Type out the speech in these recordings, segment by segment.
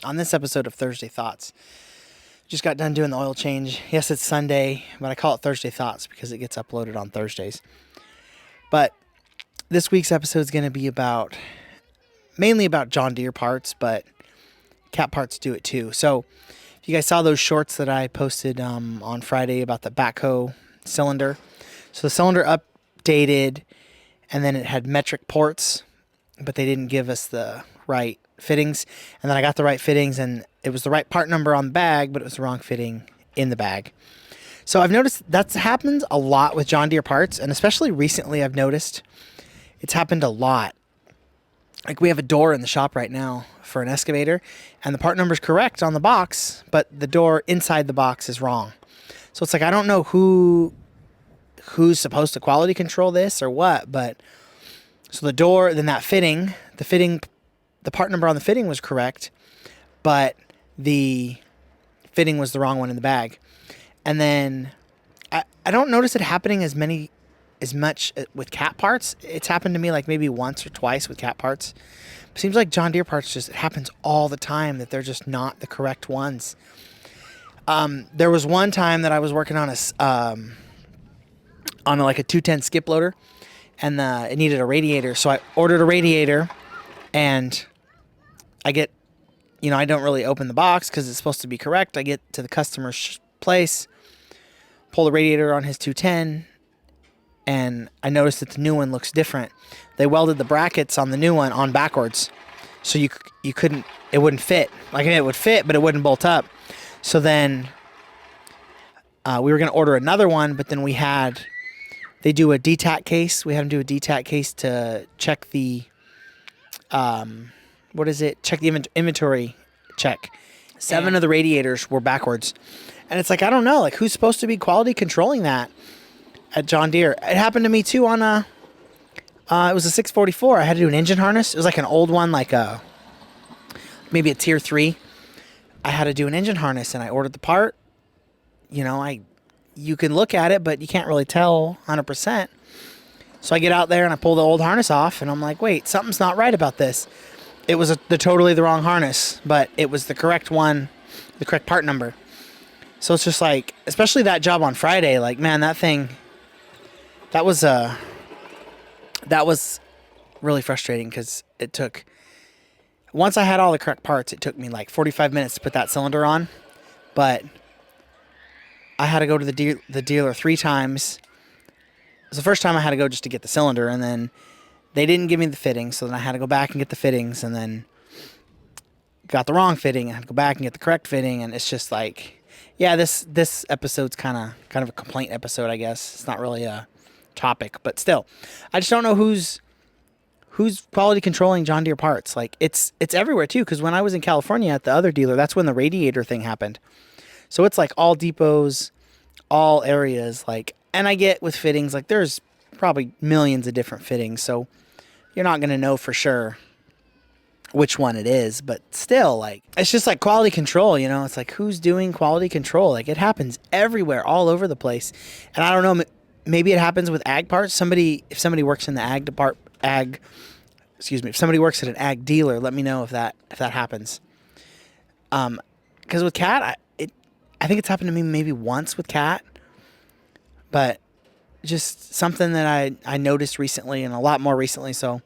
On this episode of Thursday Thoughts. Just got done doing the oil change. Yes, it's Sunday, but I call it Thursday Thoughts because it gets uploaded on Thursdays. But this week's episode is going to be mainly about John Deere parts, but cat parts do it too. So if you guys saw those shorts that I posted on Friday about the backhoe cylinder. So the cylinder updated, and then it had metric ports, but they didn't give us the right fittings. And then I got the right fittings, and it was the right part number on the bag, but it was the wrong fitting in the bag. So I've noticed that happens a lot with John Deere parts, and especially recently I've noticed it's happened a lot. Like we have a door in the shop right now for an excavator, and the part number is correct on the box, but the door inside the box is wrong. So it's like I don't know who's supposed to quality control this or what, but so the door, then that fitting, the part number on the fitting was correct, but the fitting was the wrong one in the bag. And then I don't notice it happening as much with cat parts. It's happened to me like maybe once or twice with cat parts. It seems like John Deere parts it happens all the time that they're just not the correct ones. There was one time that I was working on a 210 skip loader, and it needed a radiator. So I ordered a radiator, and I don't really open the box because it's supposed to be correct. I get to the customer's place, pull the radiator on his 210, and I noticed that the new one looks different. They welded the brackets on the new one on backwards, so it wouldn't fit. Like it would fit, but it wouldn't bolt up. So then we were going to order another one, but then they do a DTAC case. We had them do a DTAC case to check the check the inventory check. 7 of the radiators were backwards. And it's like, I don't know, like who's supposed to be quality controlling that at John Deere? It happened to me too on it was a 644. I had to do an engine harness. It was like an old one, maybe a tier 3. I had to do an engine harness, and I ordered the part. You can look at it, but you can't really tell 100%. So I get out there and I pull the old harness off, and I'm like, wait, something's not right about this. It was totally the wrong harness, but it was the correct one, the correct part number. So it's just like, especially that job on Friday, like, man, that was really frustrating because once I had all the correct parts, it took me like 45 minutes to put that cylinder on, but I had to go to the dealer 3 times. It was the first time I had to go just to get the cylinder, and then they didn't give me the fitting, so then I had to go back and get the fittings, and then got the wrong fitting, and I had to go back and get the correct fitting, and it's just like, yeah, this episode's kind of a complaint episode, I guess. It's not really a topic, but still, I just don't know who's quality controlling John Deere parts. Like it's everywhere too, because when I was in California at the other dealer, that's when the radiator thing happened. So it's like all depots, all areas, and I get with fittings, like there's probably millions of different fittings, so you're not going to know for sure which one it is, but still, like, it's just like quality control, it's like, who's doing quality control? Like, it happens everywhere, all over the place. And I don't know, maybe it happens with ag parts. If somebody works in the if somebody works at an ag dealer, let me know if that happens. Because with cat, I think it's happened to me maybe once with cat, but just something that I noticed recently, and a lot more recently, so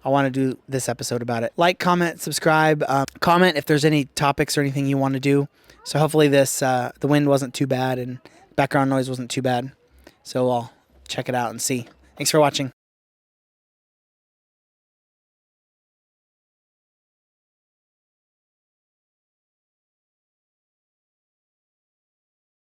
I want to do this episode about it. Like, comment, subscribe, comment if there's any topics or anything you want to do. So hopefully the wind wasn't too bad and background noise wasn't too bad. So I'll check it out and see. Thanks for watching.